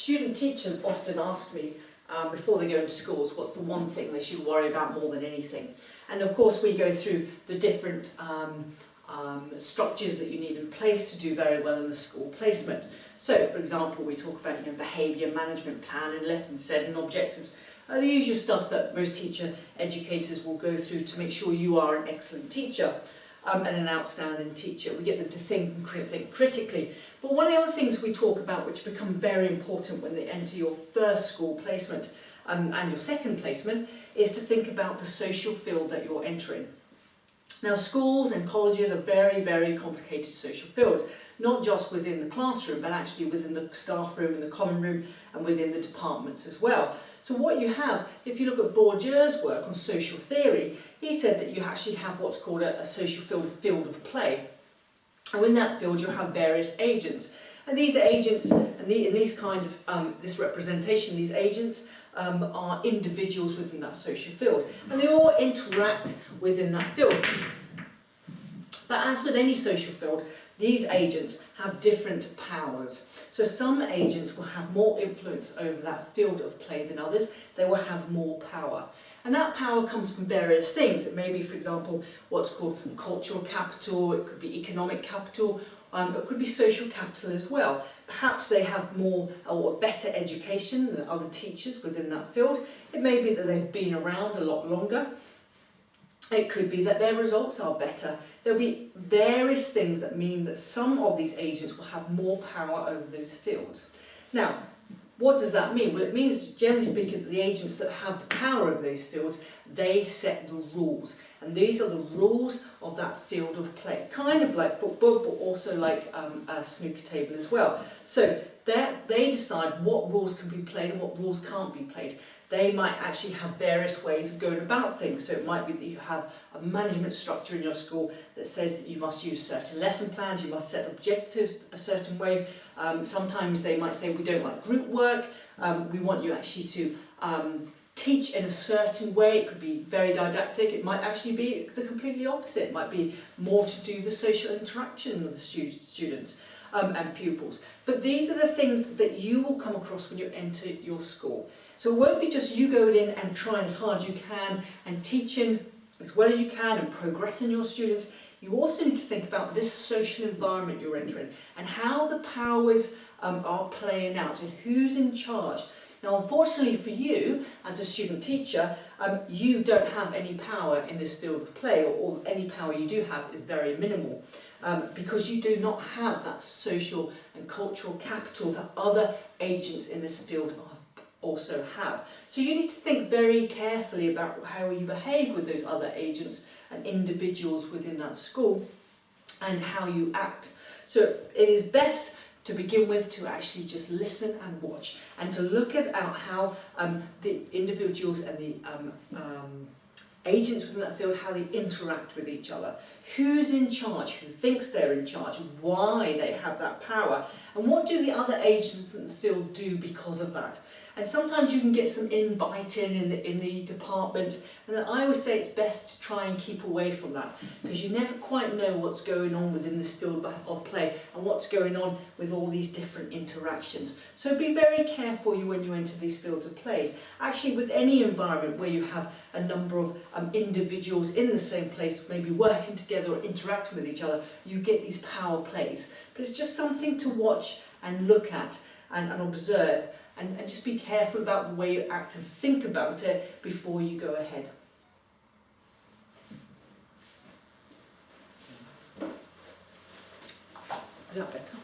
student teachers often ask me before they go into schools, what's the one thing they should worry about more than anything? And of course we go through the different structures that you need in place to do very well in the school placement. So, for example, we talk about behaviour management plan and lesson set and objectives. The usual stuff that most teacher educators will go through to make sure you are an excellent teacher and an outstanding teacher. We get them to think critically. But one of the other things we talk about which become very important when they enter your first school placement and your second placement is to think about the social field that you're entering. Now, schools and colleges are very, very complicated social fields, not just within the classroom, but actually within the staff room and the common room and within the departments as well. So what you have, if you look at Bourdieu's work on social theory, he said that you actually have what's called a social field of play. And in that field, you have various agents. And these agents, and these kind of, this representation, these agents are individuals within that social field. And they all interact within that field. But as with any social field, these agents have different powers. So some agents will have more influence over that field of play than others. They will have more power. And that power comes from various things. It may be, for example, what's called cultural capital, it could be economic capital, it could be social capital as well. Perhaps they have more or better education than other teachers within that field. It may be that they've been around a lot longer. It could be that their results are better. There'll be various things that mean that some of these agents will have more power over those fields. Now, what does that mean? Well, it means, generally speaking, that the agents that have the power over those fields, they set the rules. And these are the rules of that field of play. Kind of like football, but also like a snooker table as well. So they decide what rules can be played and what rules can't be played. They might actually have various ways of going about things. So it might be that you have a management structure in your school that says that you must use certain lesson plans, you must set objectives a certain way. Sometimes they might say, we don't like group work, we want you actually to teach in a certain way. It could be very didactic, it might actually be the completely opposite. It might be more to do with the social interaction with the students and pupils. But these are the things that you will come across when you enter your school. So it won't be just you going in and trying as hard as you can and teaching as well as you can and progressing your students. You also need to think about this social environment you're entering and how the powers are playing out and who's in charge. Now, unfortunately for you, as a student teacher, you don't have any power in this field of play, or any power you do have is very minimal, because you do not have that social and cultural capital that other agents in this field also have. So you need to think very carefully about how you behave with those other agents and individuals within that school and how you act. So it is best to begin with to actually just listen and watch and to look at how the individuals and the agents within that field, how they interact with each other. Who's in charge, who thinks they're in charge, why they have that power, and what do the other agents in the field do because of that. And sometimes you can get some inbiting in the department, and I always say it's best to try and keep away from that, because you never quite know what's going on within this field of play and what's going on with all these different interactions. So be very careful when you enter these fields of plays. Actually, with any environment where you have a number of individuals in the same place, maybe working together or interacting with each other, you get these power plays. But it's just something to watch and look at and observe. And just be careful about the way you act and think about it before you go ahead. Is that better?